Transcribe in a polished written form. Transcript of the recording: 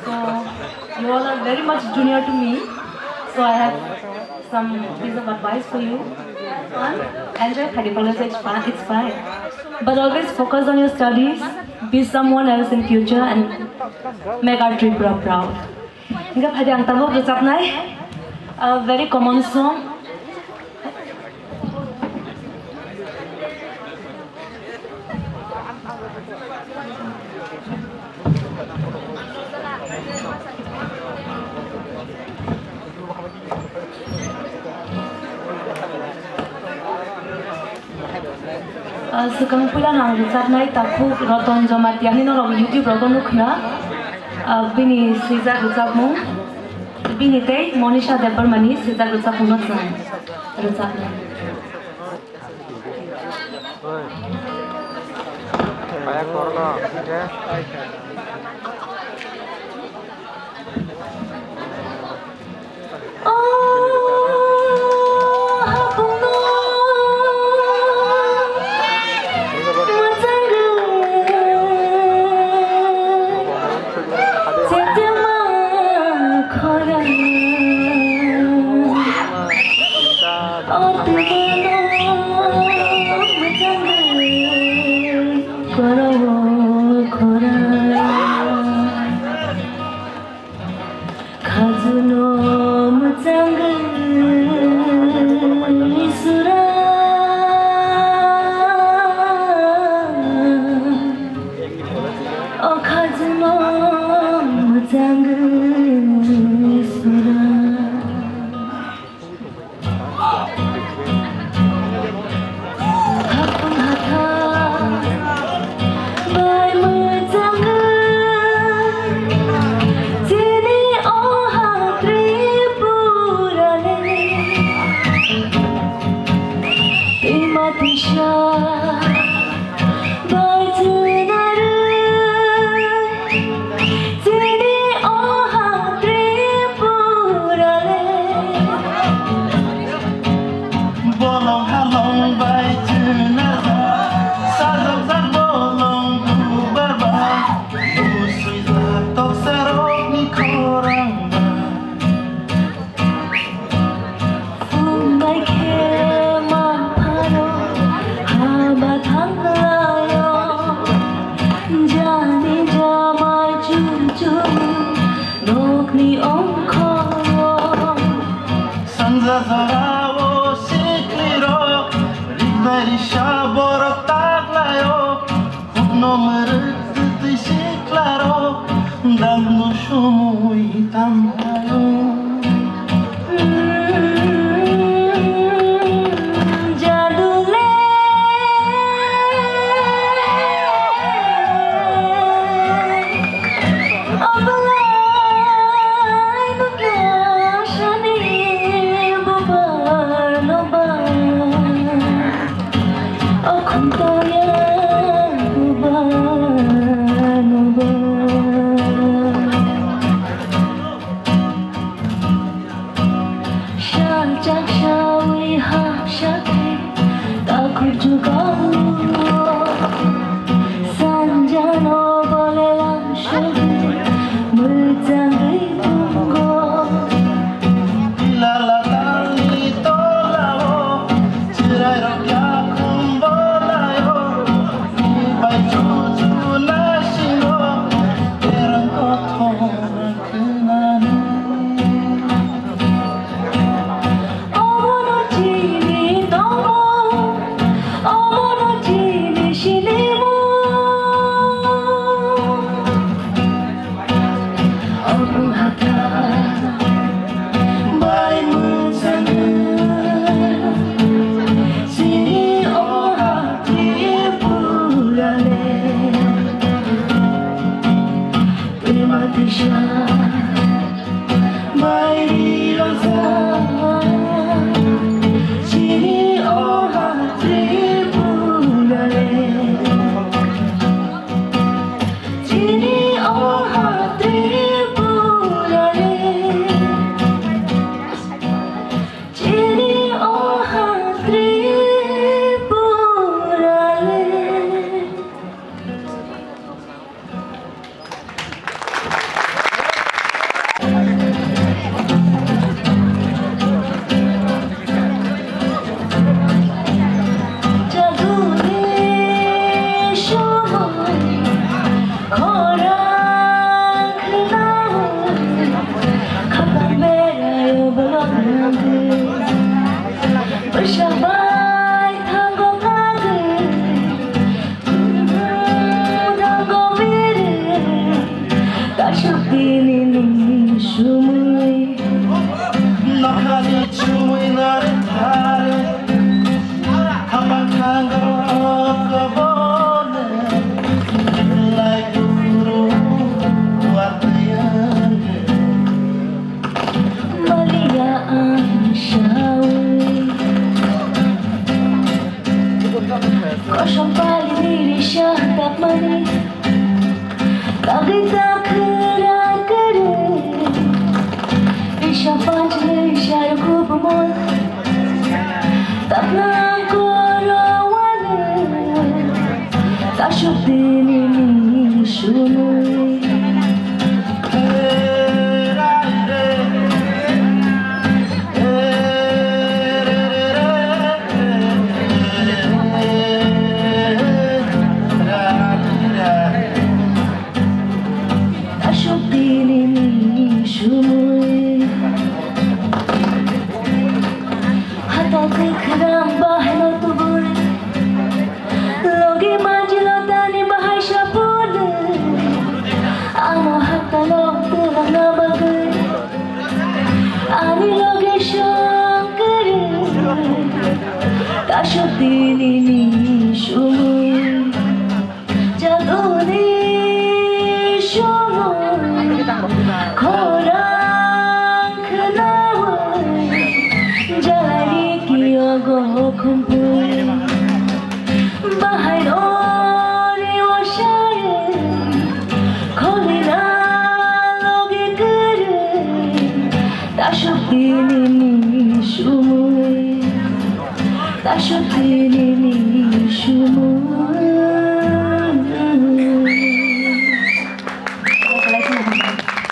So you all are very much junior to me. So I have some piece of advice for you. Fun, enjoy khabaksa. It's fun. It's fine. But always focus on your studies. Be someone else in future and make our Tripura proud. Hingga pada ang tamu berucap naik a very common song. Sekarang pula nang berucap naik takut roton jamat yang ini orang YouTube roton nukna. Bini Saijak Elizabeth, bini teh Monisha Debarmani Saijak Elizabeth not sang. Elizabeth. Banyak korno, ya. money. Khabaksa khara kare. Isha panchne ishar khub mol. Tapna koro wale. Tashuk dili shumoy. Tashuk dili shumoy, jagoni shumoy, khorang khnawoy, jalari kiyo go khumpoy, bahai ori oshaye, kholina loge kare, tashuk dili shumoy. Tashuk dili shumoy.